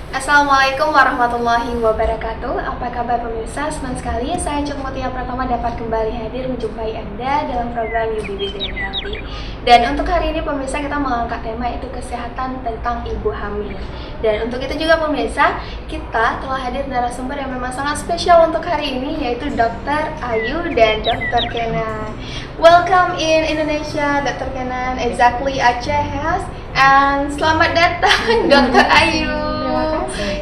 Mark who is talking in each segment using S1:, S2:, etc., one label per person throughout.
S1: Assalamualaikum warahmatullahi wabarakatuh. Apa kabar pemirsa? Senang sekali saya Cuk Mutia Pratama dapat kembali hadir menjumpai Anda dalam program You Be With and Healthy. Dan untuk hari ini pemirsa kita mengangkat tema yaitu kesehatan tentang ibu hamil. Dan untuk itu juga pemirsa, kita telah hadir narasumber yang memang sangat spesial untuk hari ini yaitu Dr. Ayu dan Dr. Kenan. Welcome in Indonesia, Dr. Kenan. Exactly Aceh has. And selamat datang Dr. Ayu.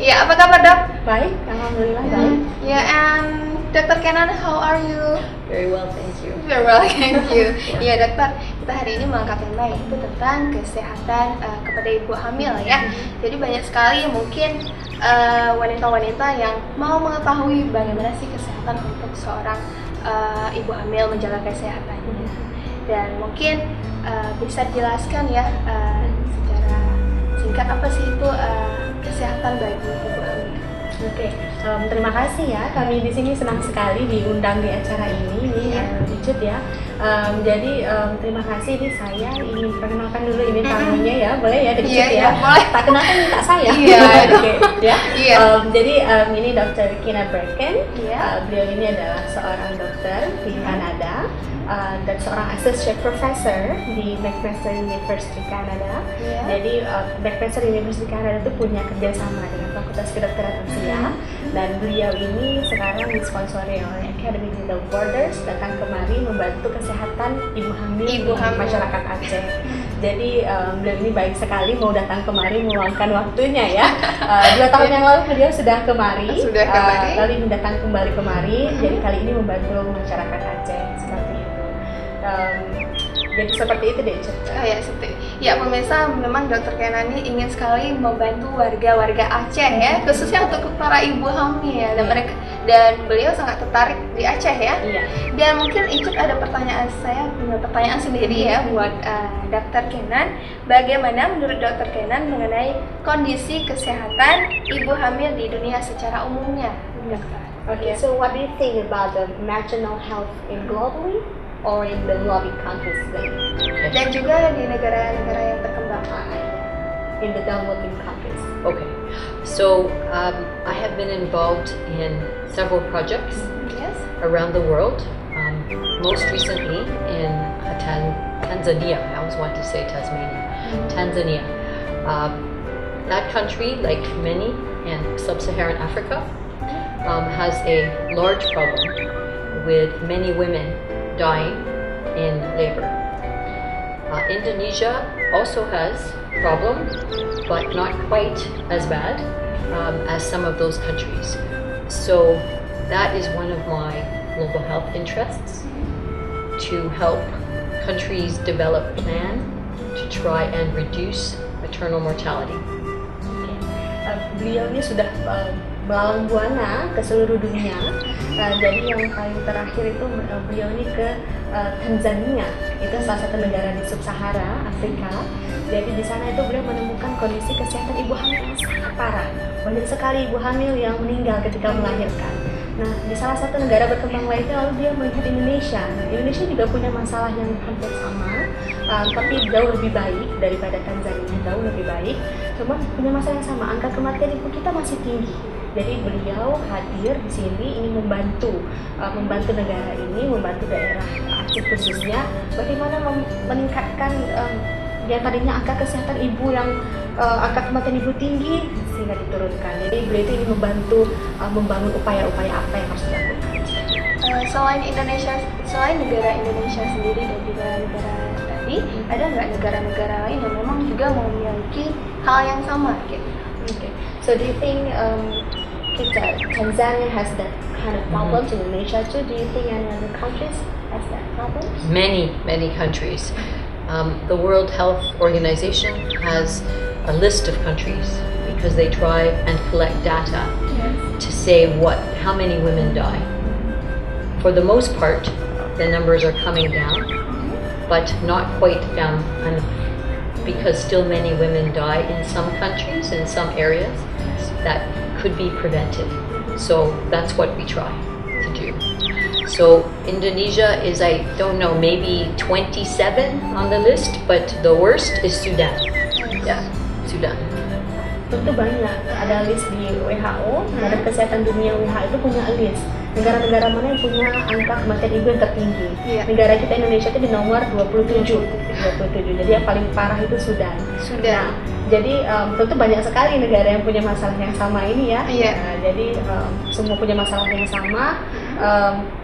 S1: Ya, apa kabar dok?
S2: Baik, alhamdulillah baik.
S1: Ya, and Dr. Kenan, how are you?
S2: Very well, thank you.
S1: Very well, thank you. Ya dokter, kita hari ini mengangkat tema itu tentang kesehatan kepada ibu hamil ya. Jadi banyak sekali mungkin wanita-wanita yang mau mengetahui bagaimana sih kesehatan untuk seorang ibu hamil menjaga kesehatannya. Dan mungkin bisa dijelaskan ya secara singkat apa sih itu kesehatan bagi ibu hamil.
S2: Oke, terima kasih ya. Kami di sini senang sekali diundang di acara ini, Icut ya. Jadi terima kasih. Ini saya ingin perkenalkan dulu ini tamunya ya, boleh ya, Icut ya.
S1: Boleh.
S2: Tak kenal kan minta saya.
S1: Iya.
S2: Oke, ya.
S1: Iya.
S2: Jadi ini Dr. Kina Bracken.
S1: Iya.
S2: Beliau ini adalah seorang dokter di Kanada. Dan seorang associate professor di McMaster University Canada. Jadi McMaster University Canada itu punya kerjasama dengan Fakultas Kedokteran Asia dan beliau ini sekarang disponsori oleh Academy Without Borders datang kemari membantu kesehatan ibu hamil di masyarakat Aceh. Jadi beliau ini baik sekali mau datang kemari meluangkan waktunya ya. 2 tahun yang lalu beliau sudah kemari. Lalu datang kembali kemari. Jadi kali ini membantu masyarakat Aceh seperti itu. Jadi seperti itu deh.
S1: Ya pemirsa, memang Dr. Kenan ini ingin sekali membantu warga-warga Aceh ya, khususnya untuk para ibu hamil dan beliau sangat tertarik di Aceh ya. Dan mungkin Icut ada punya pertanyaan sendiri ya buat Dr. Kenan. Bagaimana menurut Dr. Kenan mengenai kondisi kesehatan ibu hamil di dunia secara umumnya, dokter?
S2: Okay, so what do you think about the maternal health in globally or in the developing countries today?
S1: Dan juga di negara-negara yang berkembang.
S2: In the developing countries.
S3: Okay, so I have been involved in several projects around the world. Most recently in Tanzania. I always want to say Tasmania. Tanzania. That country, like many in sub-Saharan Africa, has a large problem with many women dying in labor. Indonesia also has problem, but not quite as bad as some of those countries. So that is one of my global health interests, to help countries develop plan to try and reduce maternal mortality.
S2: Beliau ini sudah melalang buana ke seluruh dunia. Jadi yang paling terakhir itu beliau ini ke Tanzania. Itu salah satu negara di sub-Sahara Afrika. Jadi di sana itu beliau menemukan kondisi kesehatan ibu hamil yang sangat parah. Banyak sekali ibu hamil yang meninggal ketika melahirkan. Nah, di salah satu negara berkembang lainnya lalu dia melihat Indonesia. Nah, Indonesia juga punya masalah yang hampir sama, tapi jauh lebih baik daripada Tanzania, jauh lebih baik. Cuma punya masalah yang sama, angka kematian ibu kita masih tinggi. Jadi beliau hadir di sini ingin membantu negara ini, membantu daerah Aceh khususnya, bagaimana meningkatkan yang tadinya angka kesehatan ibu yang angka kematian ibu tinggi sehingga diturunkan. Jadi beliau itu ingin membantu membangun upaya-upaya apa yang harus dilakukan.
S1: Selain negara Indonesia sendiri dan juga negara tadi, ada nggak negara-negara lain yang memang juga memiliki hal yang sama gitu?
S2: Okay. So do you think Tanzania has that kind of problems? Indonesia too? Do you think any other countries has that problem?
S3: Many countries. The World Health Organization has a list of countries because they try and collect data to say how many women die. For the most part, the numbers are coming down, but not quite down enough, because still many women die in some countries, in some areas, that could be prevented. So that's what we try to do. So Indonesia is, I don't know, maybe 27 on the list, but the worst is Sudan. Yeah, Sudan.
S2: Tentu banyak, ada list di WHO, Badan Kesehatan Dunia WHO itu punya list negara-negara mana yang punya angka kematian ibu yang tertinggi. Negara kita Indonesia itu di nomor 27. Jadi yang paling parah itu Sudan. Nah, jadi tentu banyak sekali negara yang punya masalah yang sama ini ya. Nah, jadi semua punya masalah yang sama,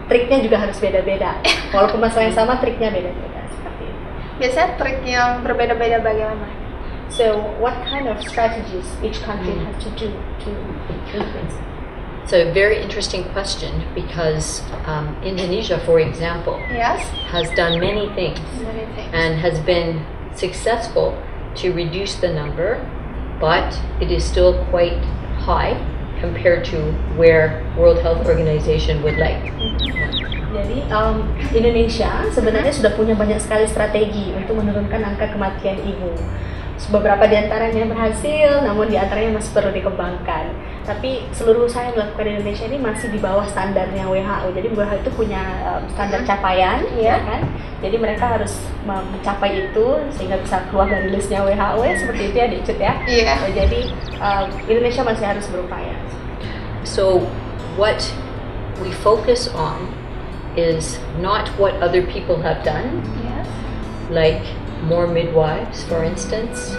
S2: triknya juga harus beda-beda. Walaupun masalah yang sama, triknya beda-beda seperti itu.
S1: Biasanya trik yang berbeda-beda bagaimana?
S2: So, what kind of strategies each country has to do to do this?
S3: It's a very interesting question because Indonesia, for example, has done many things and has been successful to reduce the number, but it is still quite high compared to where World Health Organization would like.
S2: Jadi Indonesia sebenarnya sudah punya banyak sekali strategi untuk menurunkan angka kematian ibu. Beberapa di antaranya berhasil, namun di antaranya masih perlu dikembangkan. Tapi seluruh usaha yang dilakukan di Indonesia ini masih di bawah standarnya WHO. Jadi WHO itu punya standar capaian, ya kan? Jadi mereka harus mencapai itu sehingga bisa keluar dari listnya WHO ya, seperti itu ya, Dicut ya. Jadi Indonesia masih harus berupaya.
S3: So what we focus on is not what other people have done, like more midwives, for instance,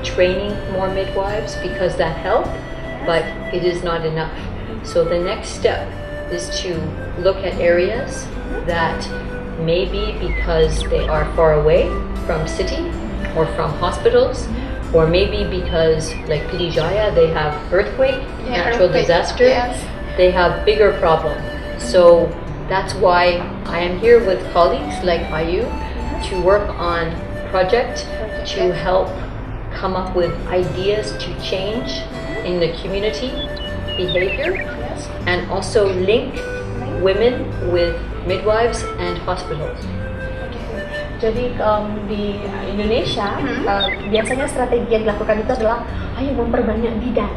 S3: training more midwives because that helped, but it is not enough. So the next step is to look at areas that maybe because they are far away from city or from hospitals, or maybe because like Pidijaya, they have earthquake, natural disaster, they have bigger problem. So that's why I am here with colleagues like Ayu to work on project to help come up with ideas to change in the community behavior and also link women with midwives and hospitals.
S2: Jadi di Indonesia biasanya strategi yang dilakukan itu adalah ayo memperbanyak bidan.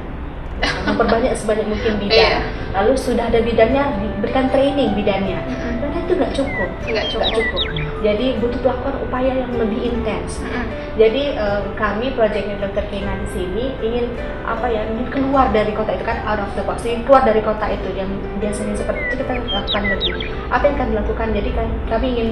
S2: Memperbanyak sebanyak mungkin bidan. Lalu sudah ada bidannya, diberikan training bidannya. Ternyata itu nggak cukup. Jadi butuh melakukan upaya yang lebih intens. Jadi kami proyeknya Dr. Kina di sini ingin ingin keluar dari kota itu kan, out of the box. Ingin keluar dari kota itu yang biasanya seperti itu kita lakukan lebih. Apa yang kami lakukan? Jadi kami ingin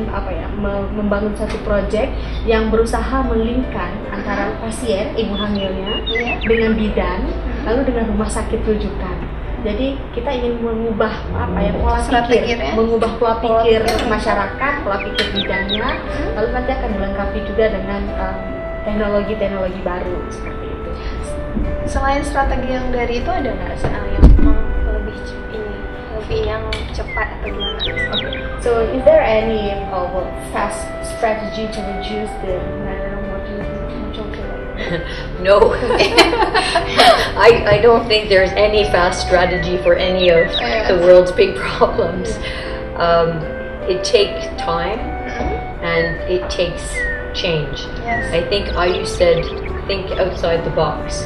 S2: membangun satu proyek yang berusaha melingkan antara pasien ibu hamilnya dengan bidan, lalu dengan rumah sakit rujukan. Jadi kita ingin mengubah pola pikir, mengubah pola pikir masyarakat, pola pikir bidannya, lalu nanti akan dilengkapi juga dengan teknologi-teknologi baru seperti itu.
S1: Selain strategi yang dari itu ada nggak yang lebih yang cepat atau gimana?
S2: So is there any fast strategy to reduce the
S3: No, I don't think there's any fast strategy for any of the world's big problems. It takes time and it takes change. I think Ayu said think outside the box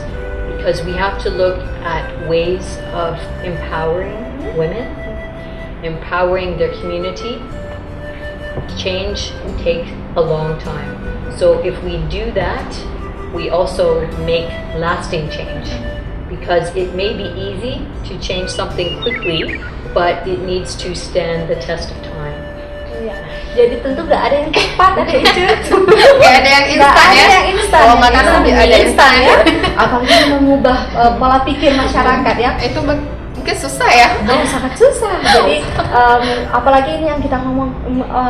S3: because we have to look at ways of empowering women, empowering their community. Change takes a long time. So if we do that, we also make lasting change because it may be easy to change something quickly, but it needs to stand the test of time.
S2: Jadi tentu nggak ada yang cepat, ada itu.
S1: Nggak ada yang instan ya.
S2: Oh, makanya ada instan ya. Apalagi mengubah pola pikir masyarakat ya.
S1: Itu mungkin susah ya.
S2: Sangat susah. Jadi apalagi ini yang kita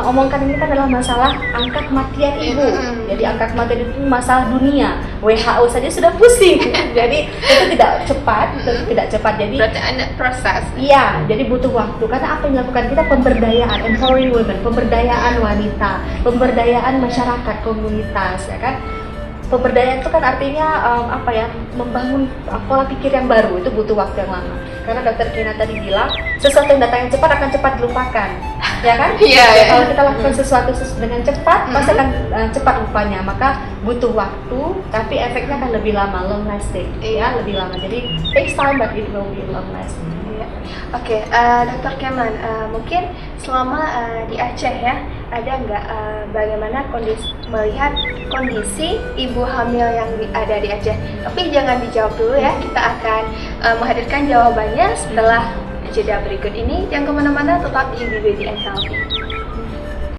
S2: omongkan ini kan adalah masalah angka kematian ibu. Jadi angka kematian itu masalah dunia. WHO saja sudah pusing. Jadi itu tidak cepat, Jadi
S1: berarti ada proses.
S2: Iya, jadi butuh waktu. Karena apa yang dilakukan kita pemberdayaan, empowering women, pemberdayaan wanita, pemberdayaan masyarakat, komunitas, ya kan? Pemberdayaan itu kan artinya membangun pola pikir yang baru, itu butuh waktu yang lama. Karena Dr. Kina tadi bilang sesuatu yang datang yang cepat akan cepat dilupakan, ya kan? Kalau kita lakukan sesuatu dengan cepat, pasti akan cepat lupanya. Maka butuh waktu, tapi efeknya akan lebih lama, long lasting, ya lebih lama. Jadi takes time but it will be long lasting.
S1: Oke, Dr. Keman, mungkin selama di Aceh ya, ada nggak bagaimana melihat kondisi ibu hamil yang ada di Aceh? Tapi jangan dijawab dulu ya, kita akan menghadirkan jawabannya setelah jeda berikut ini. Jangan kemana-mana, tetap di UB Baby and Healthy.